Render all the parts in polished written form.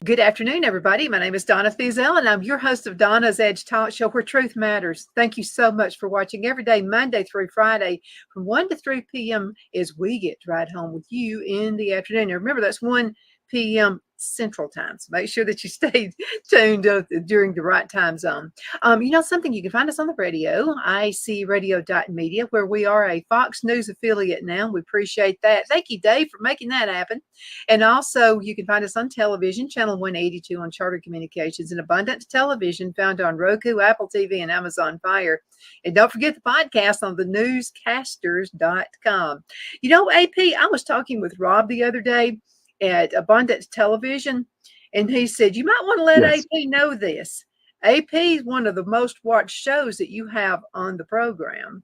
Good afternoon, everybody. My name is Donna Fiesel, and I'm your host of Donna's Edge Talk Show, where truth matters. Thank you so much for watching every day, Monday through Friday, from 1 to 3 p.m. as we get to ride home with you in the afternoon. Now, remember, that's 1 p.m. Central Time, so make sure that you stay tuned during the right time zone. Something, you can find us on the radio, icradio.media, where we are a Fox News affiliate now. We appreciate that. Thank you, Dave, for making that happen. And also, you can find us on television, channel 182 on Charter Communications, and Abundant Television, found on Roku, Apple TV, and Amazon Fire. And don't forget the podcast on thenewscasters.com. AP, I was talking with Rob the other day at Abundance Television, and he said, you might want to let AP know this. AP is one of the most watched shows that you have on the program.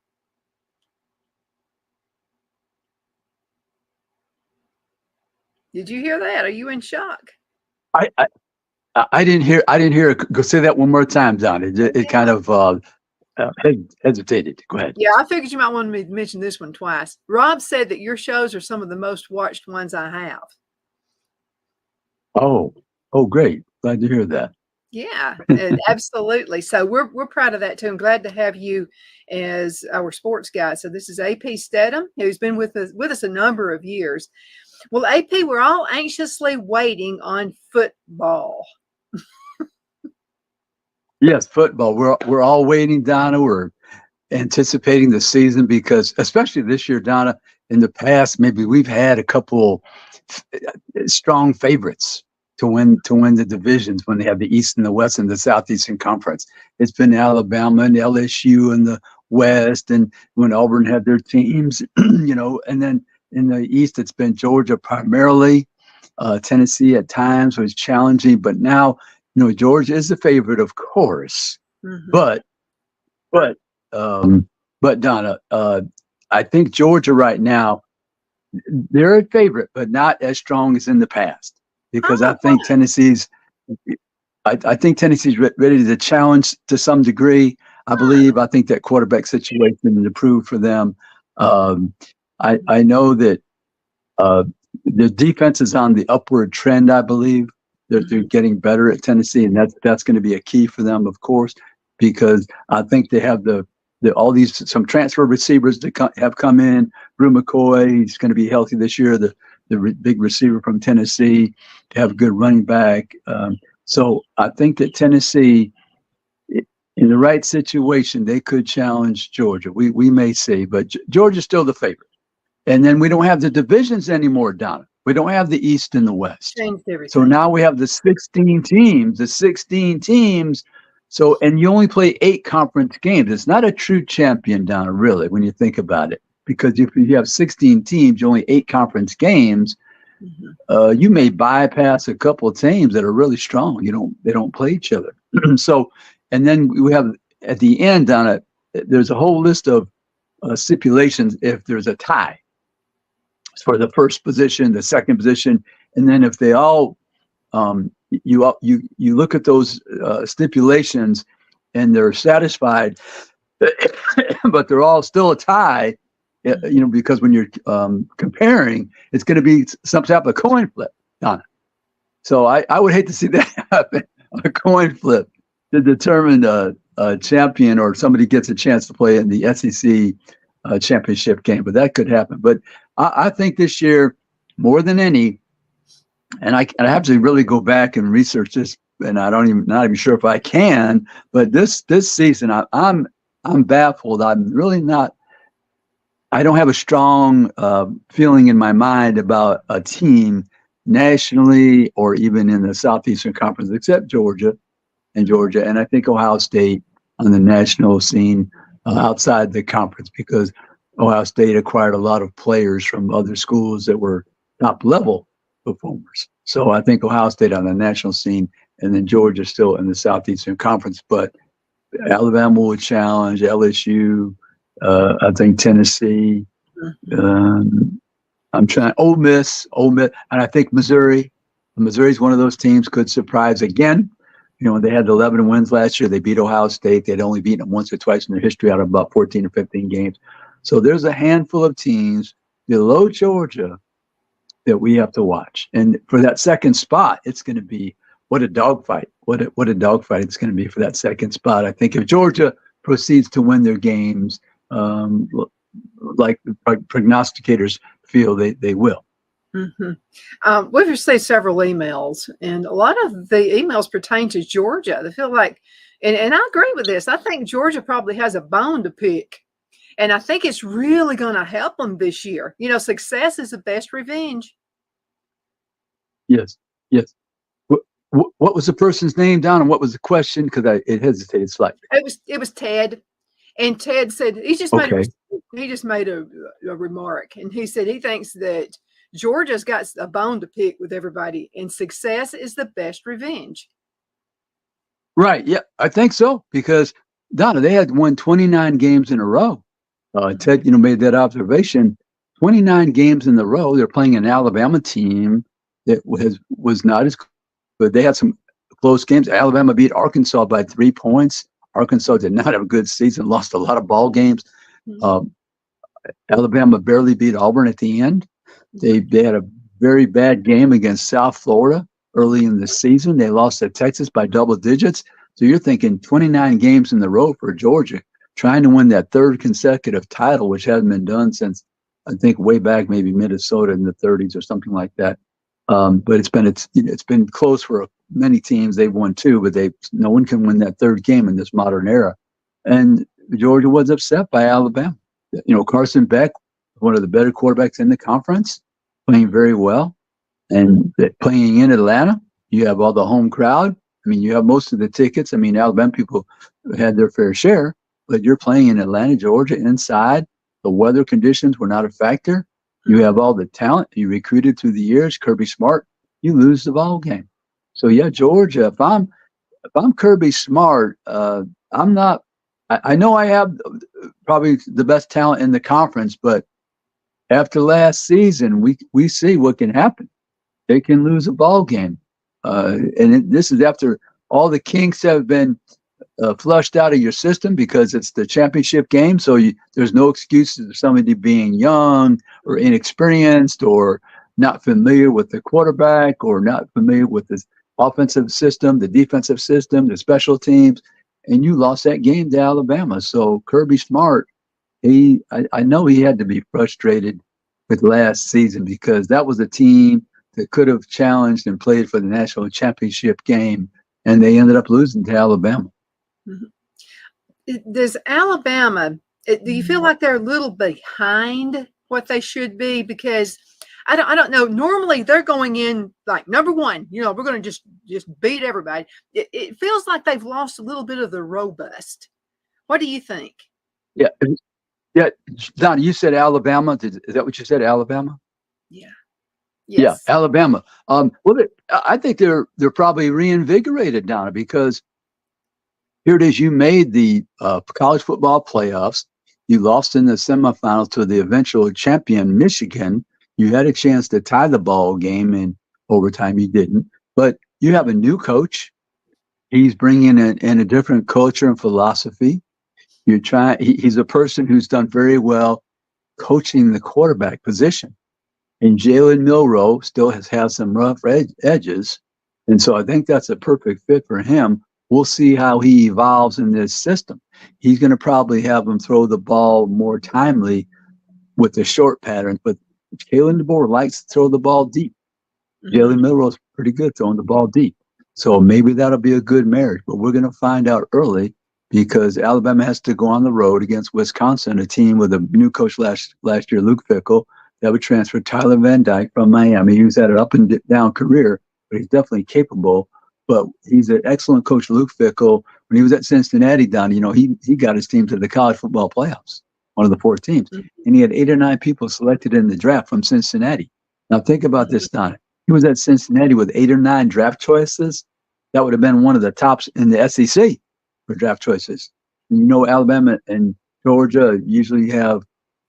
Did you hear that? Are you in shock? I didn't hear it. Go say that one more time, Don. It kind of hesitated. Go ahead. Yeah, I figured you might want me to mention this one twice. Rob said that your shows are some of the most watched ones I have. Oh, great. Glad to hear that. Yeah, absolutely. So we're proud of that too. I'm glad to have you as our sports guy. So this is AP Steadham, who's been with us a number of years. Well, AP, we're all anxiously waiting on football. Yes, football. We're all waiting, Donna. We're anticipating the season because, especially this year, Donna, in the past, maybe we've had a couple strong favorites to win the divisions when they have the East and the West and the Southeastern Conference. It's been Alabama and LSU in the West, and when Auburn had their teams, and then in the East, it's been Georgia primarily, Tennessee at times was challenging, but now, Georgia is the favorite, of course. Mm-hmm. But Donna, I think Georgia right now, they're a favorite, but not as strong as in the past, because I think Tennessee's ready to challenge to some degree. I think that quarterback situation is improved for them. I know that the defense is on the upward trend. I believe they're getting better at Tennessee, and that's going to be a key for them, of course, because I think they have some transfer receivers that have come in. Brew McCoy, he's going to be healthy this year. The big receiver from Tennessee, to have a good running back. So I think that Tennessee, in the right situation, they could challenge Georgia. We may see, but Georgia's still the favorite. And then we don't have the divisions anymore, Donna. We don't have the East and the West. So now we have the 16 teams. So, and you only play 8 conference games. It's not a true champion, Donna, really, when you think about it. Because if you have 16 teams, only 8 conference games, you may bypass a couple of teams that are really strong. They don't play each other. So, and then we have at the end, Donna, there's a whole list of stipulations if there's a tie for the first position, the second position, and then if they all you look at those stipulations and they're satisfied, but they're all still a tie, because when you're comparing, it's going to be some type of coin flip, Donna. So I would hate to see that happen, a coin flip to determine a champion or somebody gets a chance to play in the SEC championship game, but that could happen. But I think this year, more than any, and I have to really go back and research this, and not even sure if I can. But this season, I'm baffled. I'm really not. I don't have a strong feeling in my mind about a team nationally or even in the Southeastern Conference, except Georgia, and I think Ohio State on the national scene outside the conference, because Ohio State acquired a lot of players from other schools that were top level performers. So I think Ohio State on the national scene, and then Georgia still in the Southeastern Conference. But Alabama would challenge LSU. I think Tennessee. I'm trying Ole Miss, and I think Missouri. Missouri's one of those teams could surprise again. They had 11 wins last year. They beat Ohio State. They'd only beaten them once or twice in their history out of about 14 or 15 games. So there's a handful of teams below Georgia that we have to watch. And for that second spot, it's going to be what a dogfight! What a dogfight it's going to be for that second spot. I think if Georgia proceeds to win their games, like the prognosticators feel they will. We've received several emails, and a lot of the emails pertain to Georgia. They feel like, and I agree with this. I think Georgia probably has a bone to pick, and I think it's really going to help them this year. You know, success is the best revenge. Yes, yes. What was the person's name, Don, and what was the question? Because it hesitated slightly. It was Ted, and Ted said he just made a remark, and he said he thinks that Georgia's got a bone to pick with everybody, and success is the best revenge. Right. Yeah, I think so, because Donna, they had won 29 games in a row. Ted, made that observation. 29 games in a row. They're playing an Alabama team that was not as good. They had some close games. Alabama beat Arkansas by 3 points. Arkansas did not have a good season, lost a lot of ball games. Alabama barely beat Auburn at the end. They had a very bad game against South Florida early in the season. They lost to Texas by double digits. So you're thinking 29 games in a row for Georgia, trying to win that third consecutive title, which hasn't been done since, I think, way back maybe Minnesota in the 30s or something like that. But it's been close for many teams. They've won 2, but no one can win that third game in this modern era. And Georgia was upset by Alabama. Carson Beck, one of the better quarterbacks in the conference, playing very well. And playing in Atlanta, you have all the home crowd. I mean, you have most of the tickets. I mean, Alabama people had their fair share, but you're playing in Atlanta, Georgia, inside. The weather conditions were not a factor. You have all the talent you recruited through the years. Kirby Smart, you lose the ball game. So yeah, Georgia. If I'm Kirby Smart, I'm not. I know I have probably the best talent in the conference, but after last season, we see what can happen. They can lose a ball game, this is after all the kinks have been flushed out of your system because it's the championship game. So there's no excuses of somebody being young or inexperienced or not familiar with the quarterback or not familiar with the offensive system, the defensive system, the special teams, and you lost that game to Alabama. So Kirby Smart, I know he had to be frustrated with last season because that was a team that could have challenged and played for the national championship game, and they ended up losing to Alabama. Does Alabama, do you feel like they're a little behind what they should be? Because I don't know. Normally they're going in like number one, we're going to just beat everybody. It feels like they've lost a little bit of the robust. What do you think? Yeah. Don, you said Alabama. Is that what you said? Alabama? Yeah. Yes. Yeah, Alabama. I think they're probably reinvigorated, Donna, because here it is. You made the college football playoffs. You lost in the semifinals to the eventual champion, Michigan. You had a chance to tie the ball game in overtime. You didn't. But you have a new coach. He's bringing in a different culture and philosophy. He's a person who's done very well coaching the quarterback position. And Jalen Milroe still has some rough edges. And so I think that's a perfect fit for him. We'll see how he evolves in this system. He's going to probably have him throw the ball more timely with the short patterns, but Kalen DeBoer likes to throw the ball deep. Jalen Milroe's pretty good throwing the ball deep. So maybe that'll be a good marriage, but we're going to find out early because Alabama has to go on the road against Wisconsin, a team with a new coach last year, Luke Fickell. That would transfer Tyler Van Dyke from Miami. He's had an up and down career, but he's definitely capable. But he's an excellent coach, Luke Fickell. When he was at Cincinnati, Don, he got his team to the college football playoffs, one of the 4 teams. And he had 8 or 9 people selected in the draft from Cincinnati. Now think about this, Don. He was at Cincinnati with 8 or 9 draft choices. That would have been one of the tops in the SEC for draft choices. And Alabama and Georgia usually have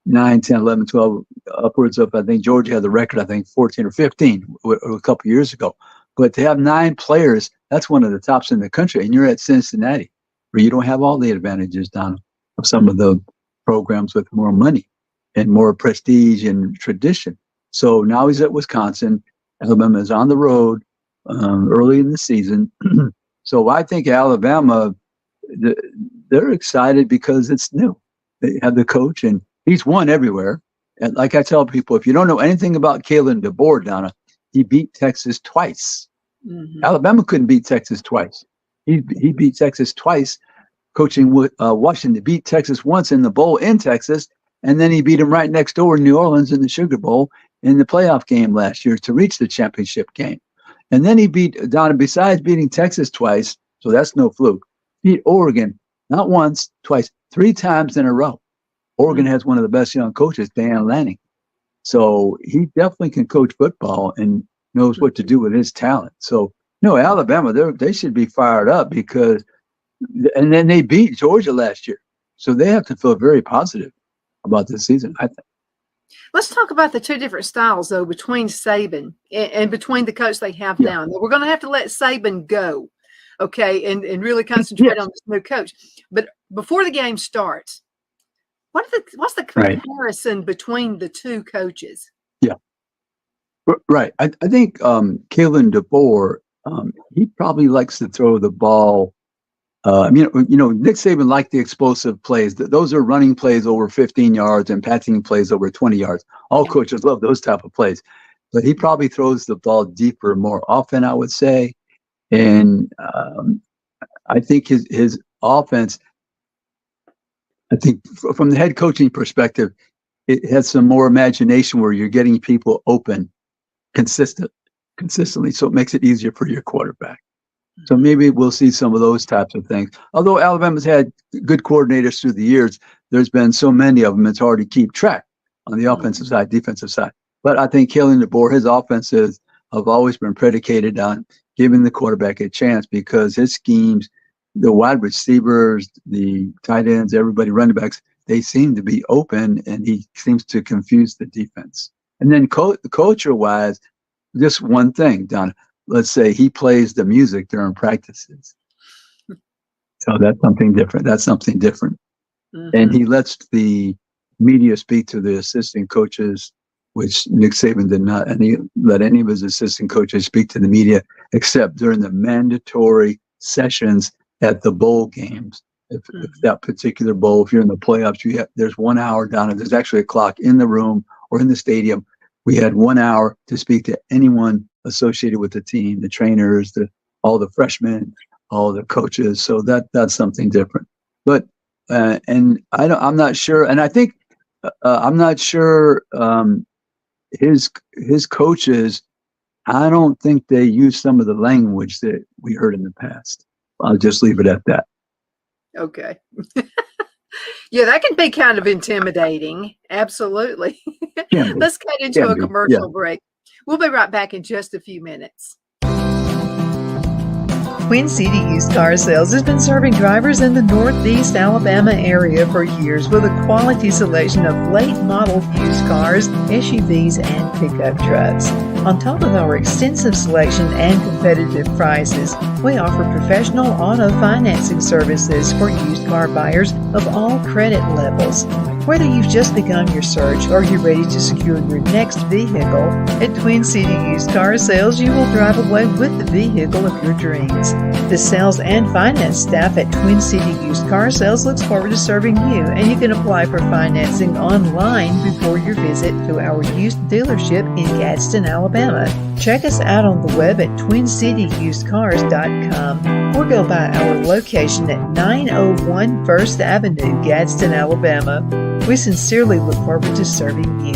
9, 10, 11, 12, upwards of, I think Georgia had the record, 14 or 15 a couple years ago. But to have 9 players, that's one of the tops in the country. And you're at Cincinnati, where you don't have all the advantages, Don, of some of the programs with more money and more prestige and tradition. So now he's at Wisconsin. Alabama is on the road. early in the season. So I think Alabama, they're excited because it's new. They have the coach, and he's won everywhere. And like I tell people, if you don't know anything about Kalen DeBoer, Donna, he beat Texas twice. Mhm. Alabama couldn't beat Texas twice. He beat Texas twice, coaching Washington. Beat Texas once in the bowl in Texas, and then he beat him right next door in New Orleans in the Sugar Bowl in the playoff game last year to reach the championship game. And then he beat Donna, besides beating Texas twice, so that's no fluke, beat Oregon not once, twice, 3 times in a row. Oregon has one of the best young coaches, Dan Lanning. So he definitely can coach football and knows what to do with his talent. So, no, Alabama, they should be fired up because, and then they beat Georgia last year. So they have to feel very positive about this season, I think. Let's talk about the two different styles, though, between Saban and between the coach they have now. We're going to have to let Saban go, okay, and really concentrate on this new coach. But before the game starts, what's the comparison between the two coaches? Yeah, right. I think Kalen DeBoer, he probably likes to throw the ball. Nick Saban liked the explosive plays. Those are running plays over 15 yards and passing plays over 20 yards. All coaches love those type of plays. But he probably throws the ball deeper more often, I would say. And I think his offense, I think from the head coaching perspective, it has some more imagination where you're getting people open consistently. So it makes it easier for your quarterback. So maybe we'll see some of those types of things. Although Alabama's had good coordinators through the years, there's been so many of them, it's hard to keep track on the offensive side, defensive side. But I think Kalen DeBoer, his offenses have always been predicated on giving the quarterback a chance because his schemes, the wide receivers, the tight ends, everybody, running backs, they seem to be open, and he seems to confuse the defense. And then culture-wise, just one thing, Don. Let's say he plays the music during practices. So that's something different. Mm-hmm. And he lets the media speak to the assistant coaches, which Nick Saban did not. And he let any of his assistant coaches speak to the media except during the mandatory sessions at the bowl games. If that particular bowl, if you're in the playoffs, there's 1 hour down, and there's actually a clock in the room or in the stadium. We had 1 hour to speak to anyone associated with the team, the trainers, all the freshmen, all the coaches. So that's something different. But and I'm not sure, and I think I'm not sure his coaches. I don't think they use some of the language that we heard in the past. I'll just leave it at that. Okay. Yeah, that can be kind of intimidating. Absolutely. Let's get into a commercial break. We'll be right back in just a few minutes. Twin City Used Car Sales has been serving drivers in the Northeast Alabama area for years with a quality selection of late model used cars, SUVs, and pickup trucks. On top of our extensive selection and competitive prices, we offer professional auto financing services for used car buyers of all credit levels. Whether you've just begun your search or you're ready to secure your next vehicle, at Twin City Used Car Sales, you will drive away with the vehicle of your dreams. The sales and finance staff at Twin City Used Car Sales looks forward to serving you, and you can apply for financing online before your visit to our used dealership in Gadsden, Alabama. Check us out on the web at twincityusedcars.com or go by our location at 901 First Avenue, Gadsden, Alabama. We sincerely look forward to serving you.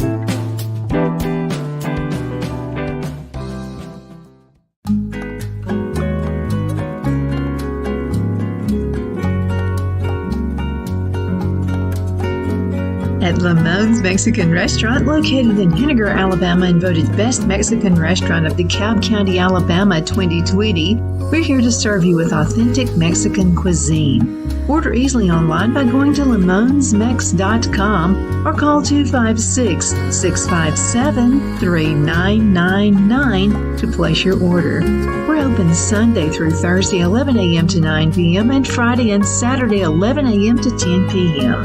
At Lamone's Mexican Restaurant, located in Henniger, Alabama, and voted Best Mexican Restaurant of DeKalb County, Alabama 2020, we're here to serve you with authentic Mexican cuisine. Order easily online by going to lamonsmex.com or call 256-657-3999 to place your order. We're open Sunday through Thursday 11 a.m. to 9 p.m. and Friday and Saturday 11 a.m. to 10 p.m.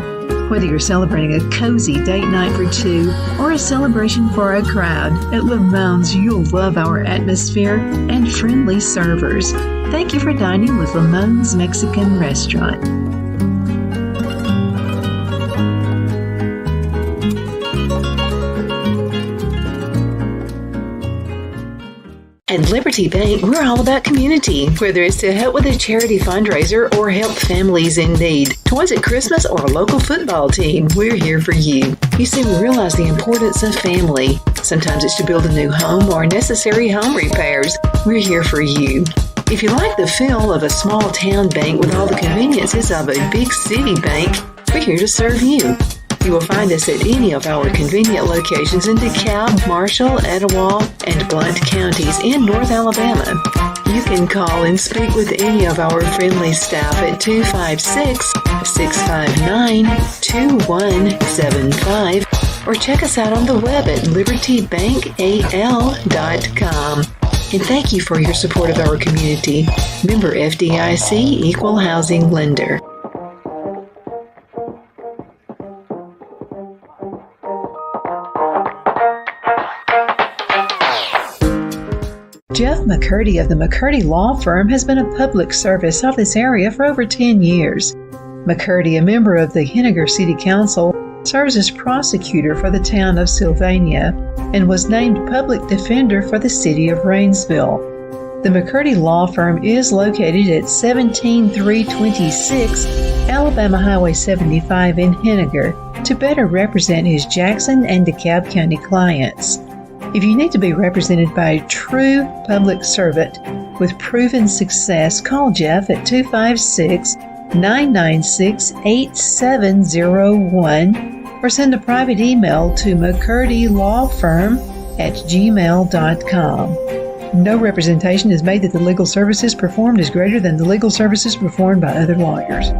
Whether you're celebrating a cozy date night for two or a celebration for a crowd, at Lamone's you'll love our atmosphere and friendly servers. Thank you for dining with Lamone's Mexican Restaurant. At Liberty Bank, we're all about community, whether it's to help with a charity fundraiser or help families in need. Toys at Christmas or a local football team, we're here for you. You see, we realize the importance of family. Sometimes it's to build a new home or necessary home repairs. We're here for you. If you like the feel of a small town bank with all the conveniences of a big city bank, we're here to serve you. You will find us at any of our convenient locations in DeKalb, Marshall, Etowah, and Blount counties in North Alabama. You can call and speak with any of our friendly staff at 256-659-2175 or check us out on the web at libertybankal.com. And thank you for your support of our community. Member FDIC Equal Housing Lender. Jeff McCurdy of the McCurdy Law Firm has been a public service of this area for over 10 years. McCurdy, a member of the Henniger City Council, serves as prosecutor for the town of Sylvania and was named public defender for the city of Rainsville. The McCurdy Law Firm is located at 17326 Alabama Highway 75 in Henniger to better represent his Jackson and DeKalb County clients. If you need to be represented by a true public servant with proven success, call Jeff at 256-996-8701 or send a private email to mccurdylawfirm@gmail.com. No representation is made that the legal services performed is greater than the legal services performed by other lawyers.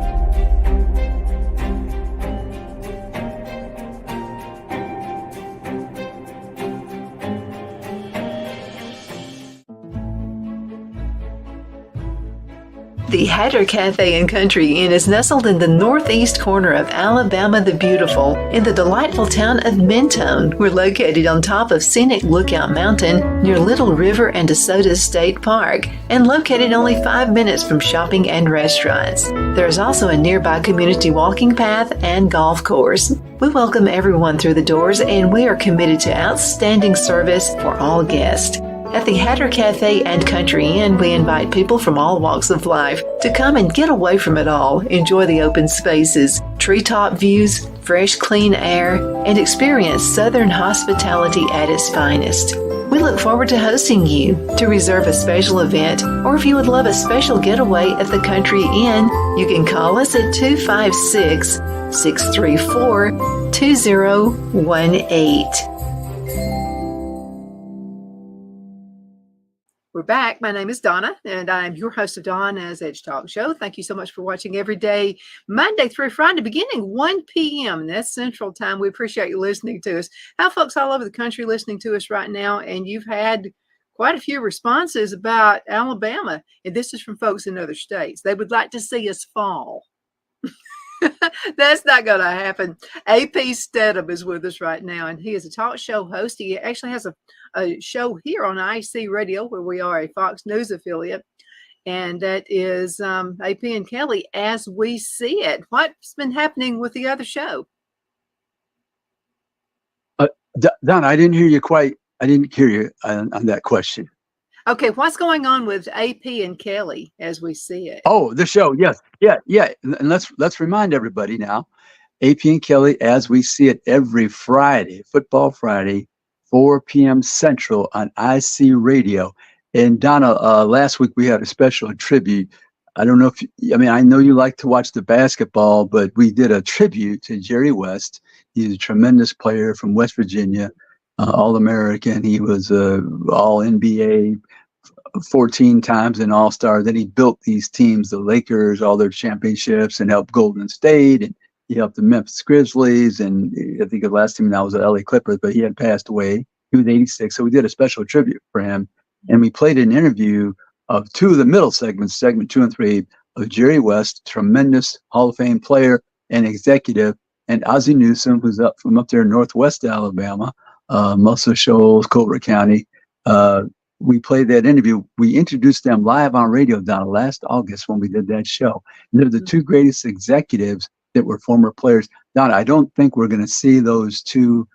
The Hatter Cafe and Country Inn is nestled in the northeast corner of Alabama the Beautiful in the delightful town of Mentone. We're located on top of scenic Lookout Mountain near Little River and DeSoto State Park and located only 5 minutes from shopping and restaurants. There is also a nearby community walking path and golf course. We welcome everyone through the doors and we are committed to outstanding service for all guests. At the Hatter Cafe and Country Inn, we invite people from all walks of life to come and get away from it all, enjoy the open spaces, treetop views, fresh, clean air, and experience Southern hospitality at its finest. We look forward to hosting you. To reserve a special event, or if you would love a special getaway at the Country Inn, you can call us at 256-634-2018. We're back. My name is Donna, and I'm your host of Donna's Edge Talk Show. Thank you so much for watching every day, Monday through Friday, beginning 1 p.m. That's Central Time. We appreciate you listening to us. How folks all over the country listening to us right now, and you've had quite a few responses about Alabama, and this is from folks in other states. They would like to see us fall. That's not going to happen. AP Steadham is with us right now, and he is a talk show host. He actually has a show here on IC Radio, where we are a Fox News affiliate, and that is AP and Kelly As We See It. What's been happening with the other show? Don, I didn't hear you on that question. Okay, what's going on with AP and Kelly As We See It? Oh, the show, yes, yeah. And let's remind everybody now, AP and Kelly As We See It every Friday, Football Friday, 4 p.m. Central on IC Radio. And Donna, last week we had a special tribute. I don't know I know you like to watch the basketball, but we did a tribute to Jerry West. He's a tremendous player from West Virginia, All-American. He was All-NBA 14 times an All-Star. Then he built these teams, the Lakers, all their championships, and helped Golden State, and he helped the Memphis Grizzlies, and I think the last team now was the LA Clippers, but he had passed away. He was 86, so we did a special tribute for him, and we played an interview of two of the middle segments, segment 2 and 3, of Jerry West, tremendous Hall of Fame player and executive, and Ozzie Newsome, who's from up there in Northwest Alabama, Muscle Shoals, Colbert County. We played that interview. We introduced them live on radio down last August when we did that show. And they're the two greatest executives that were former players. Donna, I don't think we're going to see those two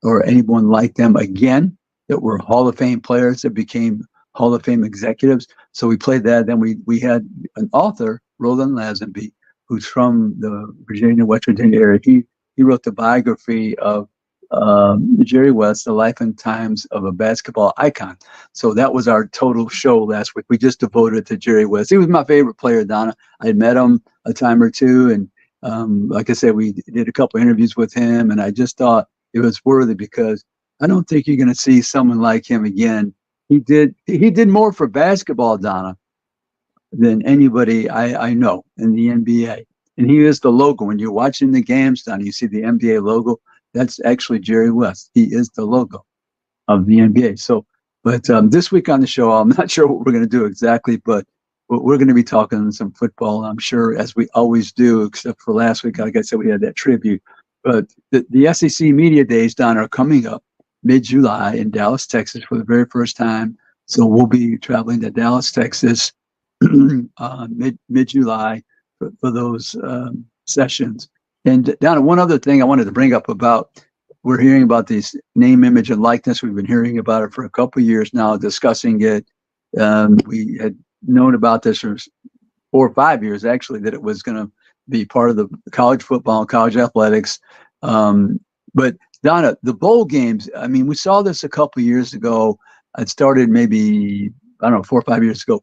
or anyone like them again that were Hall of Fame players that became Hall of Fame executives. So we played that. Then we had an author, Roland Lazenby, who's from the Virginia, West Virginia area. He wrote the biography of Jerry West, The Life and Times of a Basketball Icon. So that was our total show last week. We just devoted it to Jerry West. He was my favorite player, Donna. I had met him a time or two. And like I said, we did a couple interviews with him. And I just thought it was worthy because I don't think you're going to see someone like him again. He did more for basketball, Donna, than anybody I know in the NBA. And he is the logo. When you're watching the games, Donna, you see the NBA logo. That's actually Jerry West. He is the logo of the NBA. So, but this week on the show, I'm not sure what we're going to do exactly, but we're going to be talking some football, I'm sure, as we always do, except for last week. Like I said, we had that tribute. But the SEC Media Days, Don, are coming up mid-July in Dallas, Texas for the very first time. So we'll be traveling to Dallas, Texas mid-July for those sessions. And Donna, one other thing I wanted to bring up about, we're hearing about these name, image, and likeness. We've been hearing about it for a couple of years now, discussing it. We had known about this for 4 or 5 years, actually, that it was going to be part of the college football and college athletics. But Donna, the bowl games, I mean, we saw this a couple of years ago. It started maybe, I don't know, 4 or 5 years ago.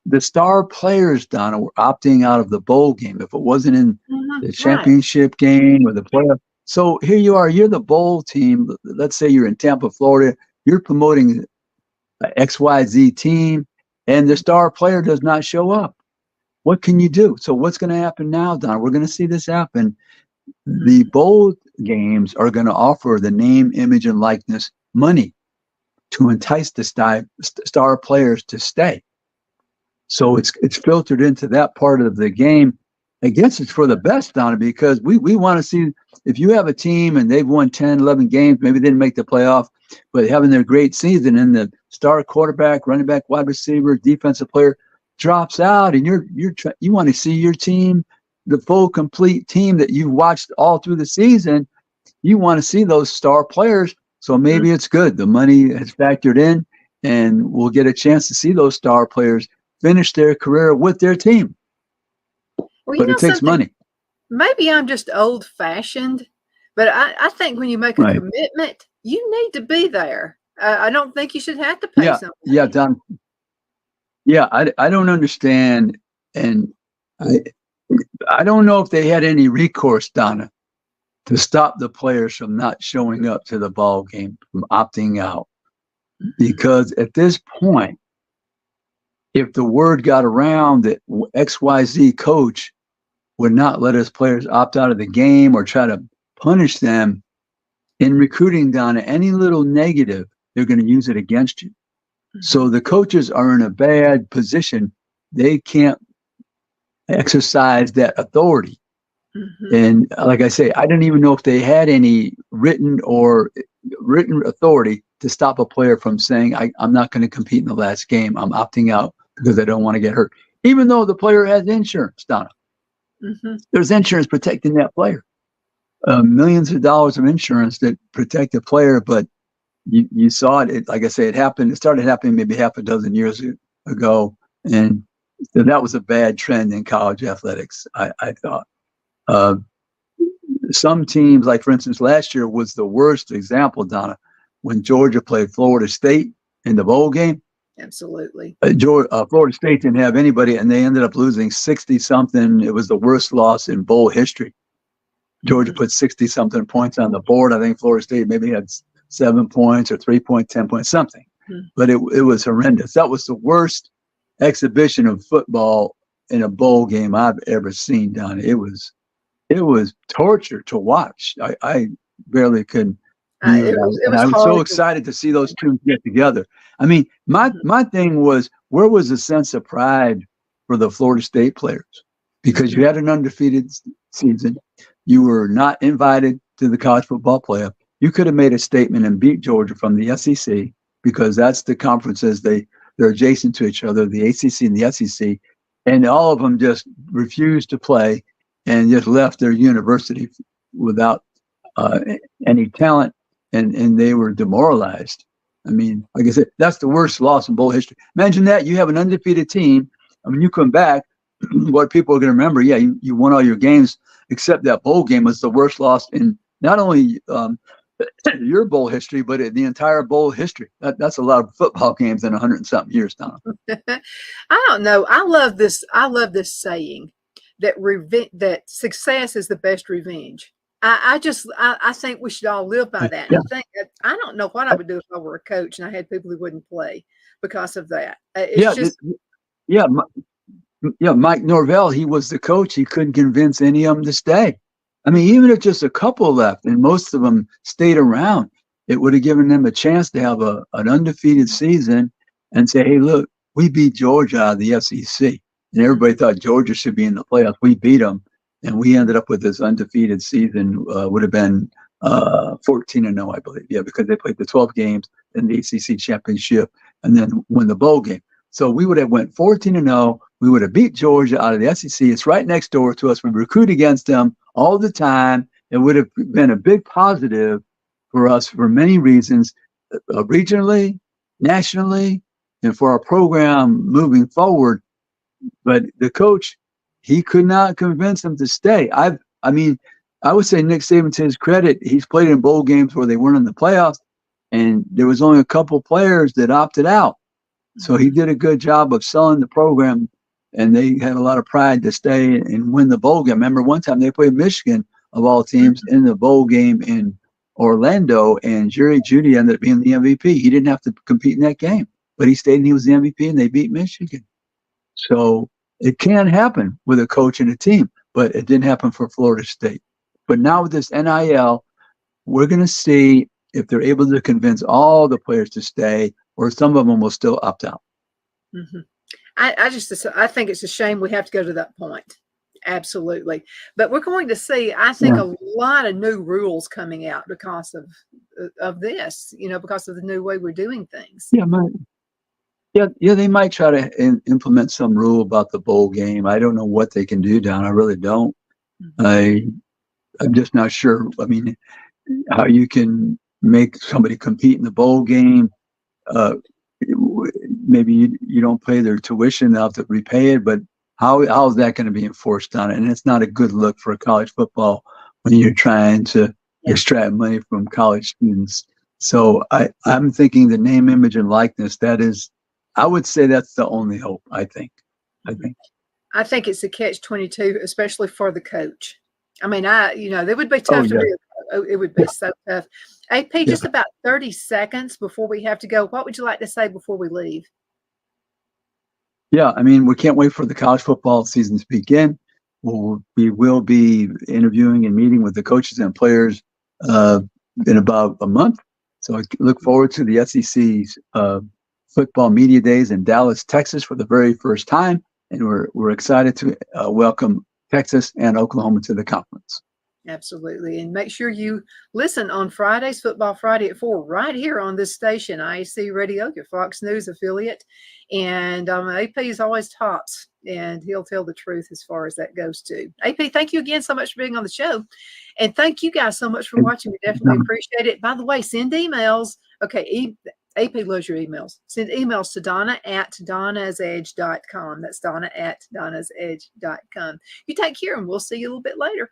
The star players, Donna, were opting out of the bowl game if it wasn't in the championship game or the playoff. So here you are, you're the bowl team. Let's say you're in Tampa, Florida. You're promoting XYZ team, and the star player does not show up. What can you do? So what's going to happen now, Donna? We're going to see this happen. The bowl games are going to offer the name, image, and likeness money to entice the star players to stay. So it's filtered into that part of the game. I guess it's for the best, Donna, because we want to see, if you have a team and they've won 10, 11 games, maybe they didn't make the playoff, but having their great season, and the star quarterback, running back, wide receiver, defensive player drops out, and you want to see your team, the full, complete team that you've watched all through the season. You want to see those star players. So maybe it's good. The money has factored in, and we'll get a chance to see those star players finish their career with their team. Well, but it takes money. Maybe I'm just old-fashioned, but I think when you make a commitment, you need to be there. I don't think you should have to pay something. Yeah, Don. Yeah, I don't understand, and I don't know if they had any recourse, Donna, to stop the players from not showing up to the ball game, from opting out, because at this point, if the word got around that XYZ coach would not let his players opt out of the game or try to punish them in recruiting, Donna, any little negative, they're going to use it against you. So the coaches are in a bad position. They can't exercise that authority. And like I say, I didn't even know if they had any written authority to stop a player from saying, I'm not going to compete in the last game. I'm opting out because I don't want to get hurt. Even though the player has insurance, Donna. There's insurance protecting that player. Millions of dollars of insurance that protect the player, but you saw it. Like I say, it started happening maybe half a dozen years ago, and that was a bad trend in college athletics, I thought. Some teams, like for instance, last year was the worst example, Donna, when Georgia played Florida State in the bowl game. Absolutely. Florida State didn't have anybody, and they ended up losing 60-something. It was the worst loss in bowl history. Georgia put 60-something points on the board. I think Florida State maybe had 7 points or 3 points, 10 points, something. But it was horrendous. That was the worst exhibition of football in a bowl game I've ever seen, Don. It was torture to watch. I barely could. I was so excited to see those two get together. I mean, my thing was, where was the sense of pride for the Florida State players? Because you had an undefeated season. you were not invited to the college football playoff. You could have made a statement and beat Georgia from the SEC because that's the conferences they're adjacent to each other, the ACC and the SEC, and all of them just refused to play and just left their university without any talent, and they were demoralized. I mean, like I said, that's the worst loss in bowl history. Imagine that you have an undefeated team. I mean, you come back, what people are going to remember, yeah, you won all your games, except that bowl game was the worst loss in not only your bowl history, but in the entire bowl history. That's a lot of football games in 100 and something years, Tom. I don't know. I love this. I love this saying that that success is the best revenge. I think we should all live by that. Yeah. I don't know what I would do if I were a coach and I had people who wouldn't play because of that. Mike Norvell, he was the coach. He couldn't convince any of them to stay. I mean, even if just a couple left and most of them stayed around, it would have given them a chance to have an undefeated season and say, hey, look, we beat Georgia out of the SEC. And everybody thought Georgia should be in the playoffs. We beat them. And we ended up with this undefeated season, would have been 14-0, I believe. Yeah, because they played the 12 games in the ACC championship and then won the bowl game. So we would have went 14-0. We would have beat Georgia out of the SEC. It's right next door to us. We recruit against them all the time. It would have been a big positive for us for many reasons, regionally, nationally, and for our program moving forward. But the coach, he could not convince them to stay. I would say Nick Saban, to his credit, he's played in bowl games where they weren't in the playoffs, and there was only a couple players that opted out. So he did a good job of selling the program, and they had a lot of pride to stay and win the bowl game. Remember one time they played Michigan, of all teams, in the bowl game in Orlando, and Jerry Jeudy ended up being the MVP. He didn't have to compete in that game, but he stayed and he was the MVP, and they beat Michigan. So it can happen with a coach and a team, but it didn't happen for Florida State. But now with this NIL, we're going to see if they're able to convince all the players to stay, or some of them will still opt out. Mm-hmm. I think it's a shame we have to go to that point. Absolutely. But we're going to see, I think, a lot of new rules coming out because of this, because of the new way we're doing things. Yeah, they might try to implement some rule about the bowl game. I don't know what they can do, Don. I really don't. Mm-hmm. I'm just not sure. I mean, how you can make somebody compete in the bowl game. Maybe you don't pay their tuition, they'll have to repay it, but how is that going to be enforced on it? And it's not a good look for college football when you're trying to extract money from college students. So I'm thinking the name, image, and likeness, I would say that's the only hope, I think. I think it's a catch-22, especially for the coach. I mean, it would be tough to be. It would be so tough. AP, just about 30 seconds before we have to go. What would you like to say before we leave? Yeah, I mean, we can't wait for the college football season to begin. We will be interviewing and meeting with the coaches and players in about a month. So I look forward to the SEC's football media days in Dallas, Texas, for the very first time, and we're excited to welcome Texas and Oklahoma to the conference. Absolutely. And make sure you listen on Fridays, Football Friday at 4, right here on this station, IAC Radio, your Fox News affiliate. And AP is always tops, and he'll tell the truth as far as that goes too. AP, thank you again so much for being on the show. And thank you guys so much for watching. We definitely appreciate it. By the way, send emails. Okay, AP loves your emails. Send emails to Donna@donnasedge.com. That's Donna@donnasedge.com. You take care, and we'll see you a little bit later.